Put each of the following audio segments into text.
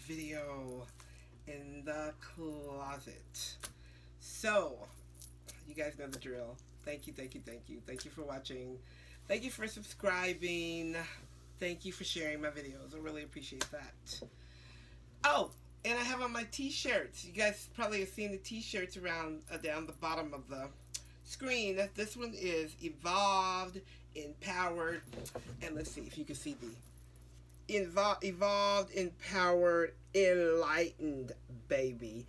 video in the closet. So, you guys know the drill. Thank you, thank you, thank you. Thank you for watching. Thank you for subscribing. Thank you for sharing my videos. I really appreciate that. Oh, and I have on my t-shirts. You guys probably have seen the t-shirts around down the bottom of the screen. This one is Evolved, Empowered, and let's see if you can see the Evolved, Empowered, Enlightened, baby.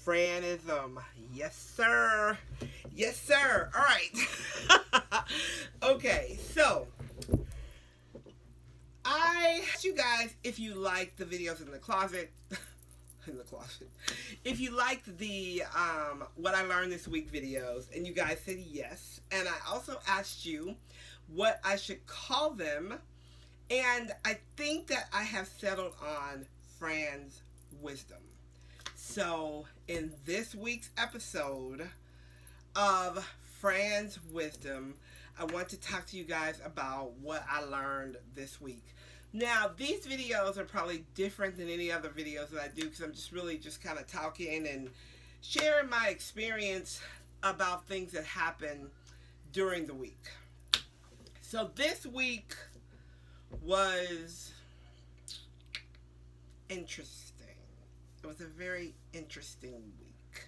Franism. Yes, sir. Yes, sir. All right. Okay, so I asked you guys if you like the videos in the closet. If you liked the what I learned this week videos, and you guys said yes. And I also asked you what I should call them, and I think that I have settled on Fran's wisdom. So in this week's episode of Fran's wisdom, I want to talk to you guys about what I learned this week. Now, these videos are probably different than any other videos that I do because I'm just kind of talking and sharing my experience about things that happen during the week. So this week was interesting. It was a very interesting week.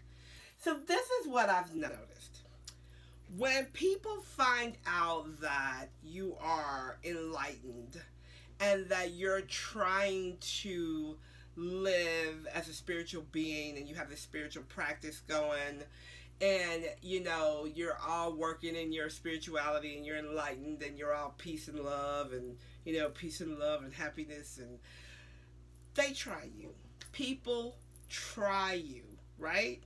So this is what I've noticed. When people find out that you are enlightened and that you're trying to live as a spiritual being and you have this spiritual practice going and, you know, you're all working in your spirituality and you're enlightened and you're all peace and love and, you know, peace and love and happiness, and they try you. People try you, right?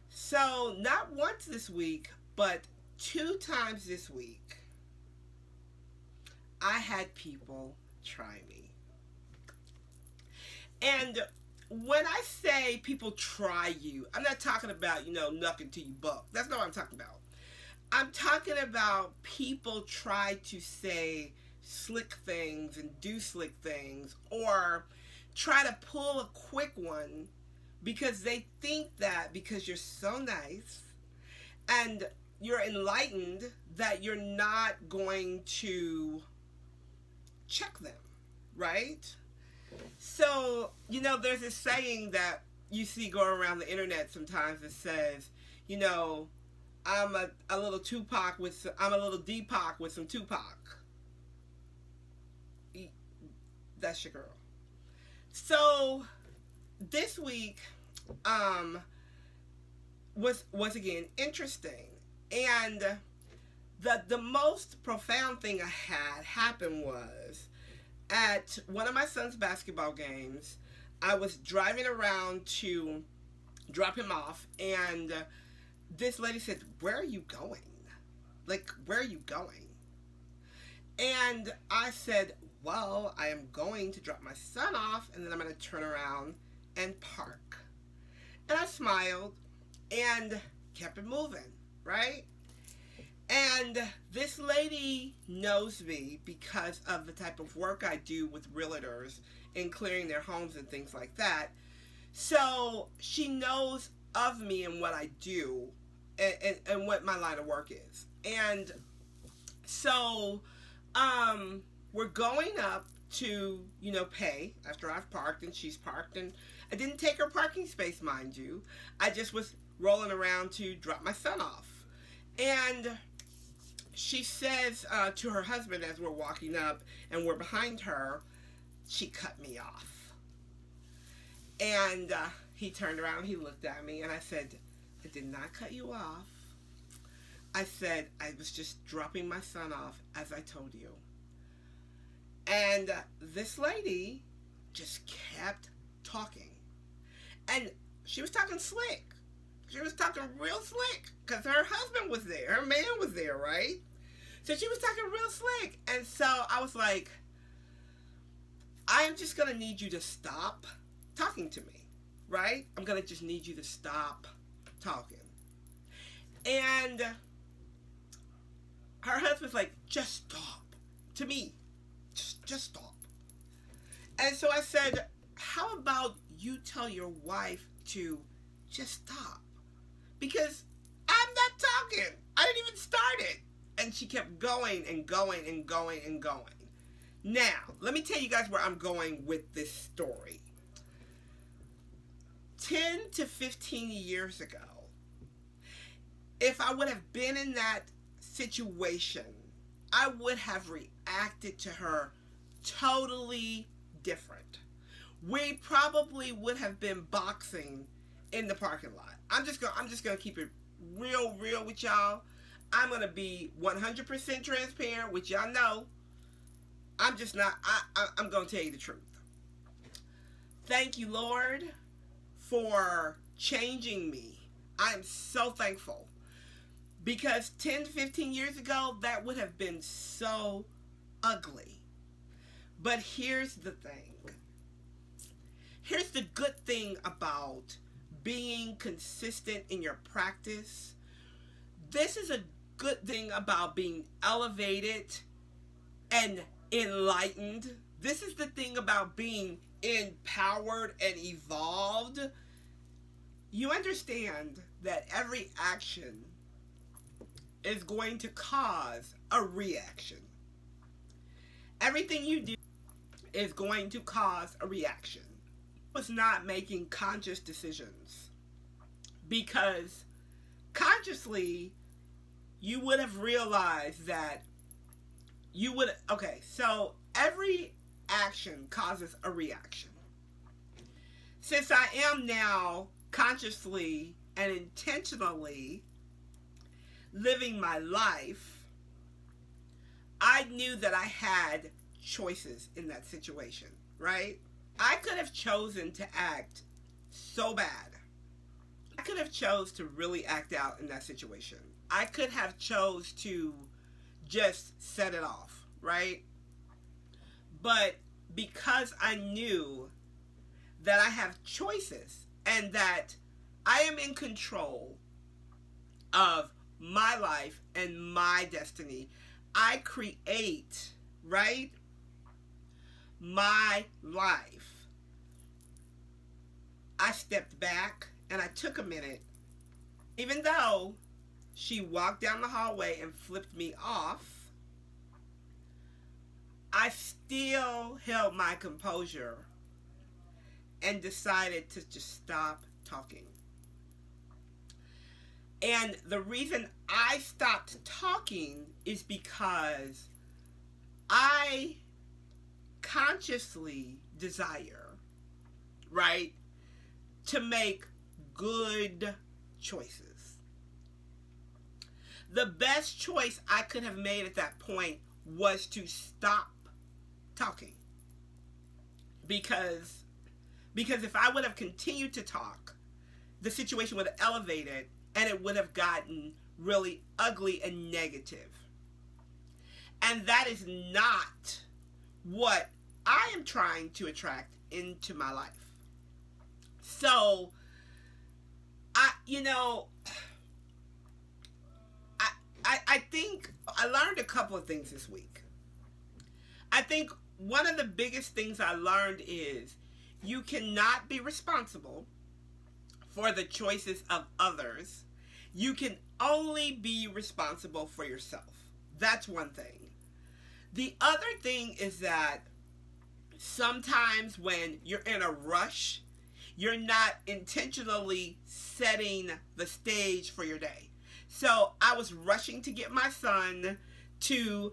So not once this week, but 2 times this week, I had people try me. And when I say people try you, I'm not talking about, you know, knucking till you buck. That's not what I'm talking about. I'm talking about people try to say slick things and do slick things, or try to pull a quick one because they think that because you're so nice and you're enlightened that you're not going to check them, right? So, you know, there's this saying that you see going around the internet sometimes that says, you know, I'm a little Tupac with, I'm a little Deepak with some Tupac. That's your girl. So this week was again interesting, and the most profound thing I had happen was at one of my son's basketball games. I was driving around to drop him off, and this lady said, "Where are you going? Like, where are you going?" And I said, "Well, I am going to drop my son off, and then I'm going to turn around and park." And I smiled and kept it moving, right? And this lady knows me because of the type of work I do with realtors in clearing their homes and things like that. So she knows of me and what I do and what my line of work is. And so we're going up to, you know, pay after I've parked and she's parked. And I didn't take her parking space, mind you. I just was rolling around to drop my son off. And she says to her husband as we're walking up and we're behind her, she cut me off. And he turned around, he looked at me, and I said, "I did not cut you off. I said I was just dropping my son off as I told you." And this lady just kept talking. And she was talking slick. She was talking real slick because her husband was there. Her man was there, right? So she was talking real slick. And so I was like, I am just going to need you to stop talking to me, right? I'm going to just need you to stop talking. And her husband's like, "Just stop." To me, just stop. And so I said, "How about you tell your wife to just stop? Because I'm not talking. I didn't even start it. And she kept going and going and going and going. Now, let me tell you guys where I'm going with this story. 10 to 15 years ago, if I would have been in that situation, I would have reacted to her totally different. We probably would have been boxing in the parking lot. I'm just gonna keep it real with y'all. I'm gonna be 100% transparent, which y'all know. I'm just not. I'm gonna tell you the truth. Thank you, Lord, for changing me. I am so thankful, because 10 to 15 years ago, that would have been so ugly. But here's the thing. Here's the good thing about being consistent in your practice. This is a good thing about being elevated and enlightened. This is the thing about being empowered and evolved. You understand that every action is going to cause a reaction. Everything you do is going to cause a reaction. I was not making conscious decisions, because consciously you would have realized that you would, okay, so every action causes a reaction. Since I am now consciously and intentionally living my life, I knew that I had choices in that situation, right? I could have chosen to act so bad. I could have chose to really act out in that situation. I could have chose to just set it off, right? But because I knew that I have choices and that I am in control of my life and my destiny, I create, right, my life. I stepped back and I took a minute. Even though she walked down the hallway and flipped me off, I still held my composure and decided to just stop talking. And the reason I stopped talking is because I consciously desire, right, to make good choices. The best choice I could have made at that point was to stop talking. Because if I would have continued to talk, the situation would have elevated and it would have gotten really ugly and negative. And that is not what I am trying to attract into my life. So, I think I learned a couple of things this week. I think one of the biggest things I learned is you cannot be responsible for the choices of others. You can only be responsible for yourself. That's one thing. The other thing is that sometimes when you're in a rush, you're not intentionally setting the stage for your day. So I was rushing to get my son to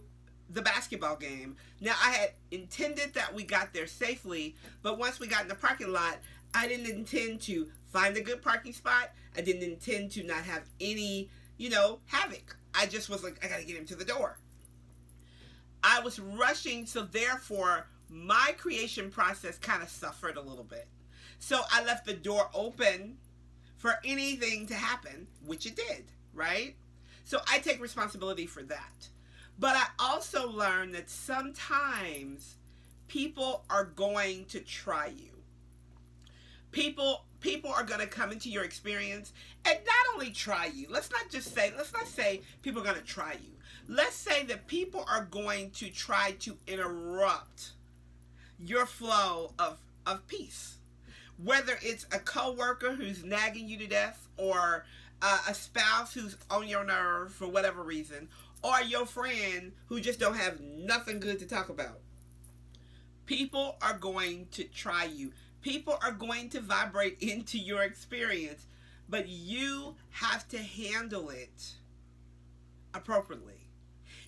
the basketball game. Now, I had intended that we got there safely, but once we got in the parking lot, I didn't intend to find a good parking spot. I didn't intend to not have any, havoc. I just was like, I gotta get him to the door. I was rushing, so therefore, my creation process kind of suffered a little bit. So I left the door open for anything to happen, which it did, right? So I take responsibility for that. But I also learned that sometimes people are going to try you. People are going to come into your experience and not only try you. Let's not say people are going to try you. Let's say that people are going to try to interrupt your flow of peace. Whether it's a coworker who's nagging you to death, or a spouse who's on your nerve for whatever reason, or your friend who just don't have nothing good to talk about. People are going to try you. People are going to vibrate into your experience, but you have to handle it appropriately.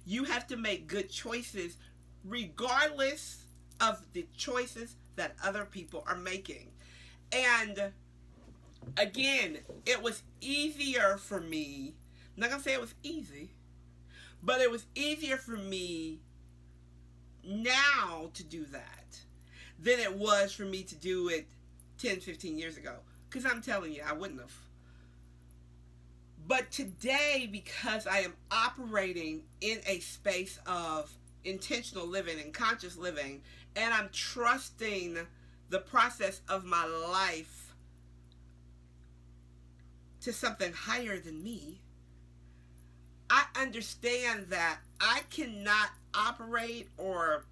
You have to make good choices regardless of the choices that other people are making. And again, it was easier for me. I'm not going to say it was easy, but it was easier for me now to do that than it was for me to do it 10, 15 years ago. Because I'm telling you, I wouldn't have. But today, because I am operating in a space of intentional living and conscious living, and I'm trusting the process of my life to something higher than me, I understand that I cannot operate or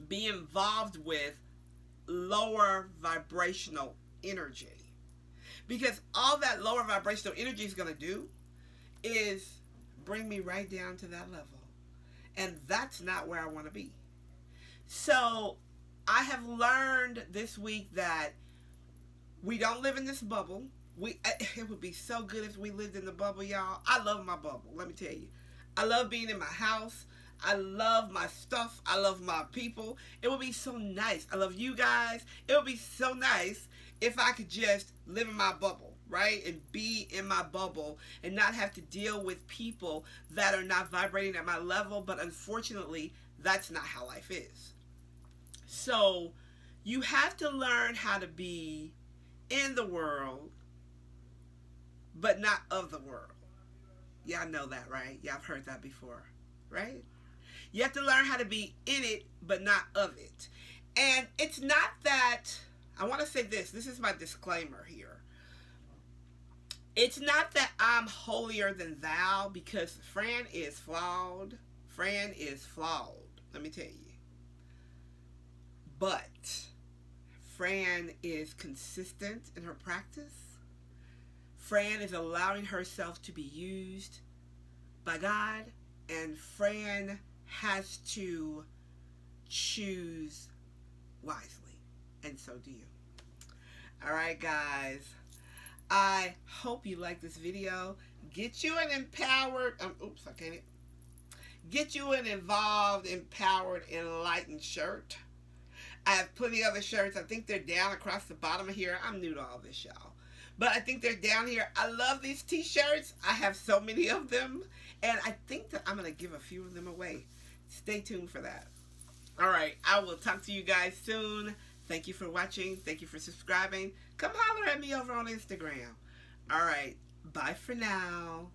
be involved with lower vibrational energy. Because all that lower vibrational energy is going to do is bring me right down to that level. And that's not where I want to be. So I have learned this week that we don't live in this bubble. It would be so good if we lived in the bubble, y'all. I love my bubble, let me tell you. I love being in my house. I love my stuff. I love my people. It would be so nice. I love you guys. It would be so nice if I could just live in my bubble, right? And be in my bubble and not have to deal with people that are not vibrating at my level. But unfortunately, that's not how life is. So you have to learn how to be in the world, but not of the world. Y'all know that, right? Y'all have heard that before, right? You have to learn how to be in it, but not of it. And it's not that, I want to say this is my disclaimer here. It's not that I'm holier than thou, because Fran is flawed. Fran is flawed, let me tell you. But Fran is consistent in her practice. Fran is allowing herself to be used by God, and Fran has to choose wisely, and so do you. All right, guys, I hope you like this video. Get you an empowered, get you an involved, empowered, enlightened shirt. I have plenty of other shirts. I think they're down across the bottom of here. I'm new to all this, y'all, but I think they're down here. I love these t-shirts. I have so many of them, and I think that I'm going to give a few of them away. Stay tuned for that. All right, I will talk to you guys soon. Thank you for watching. Thank you for subscribing. Come holler at me over on Instagram. All right, bye for now.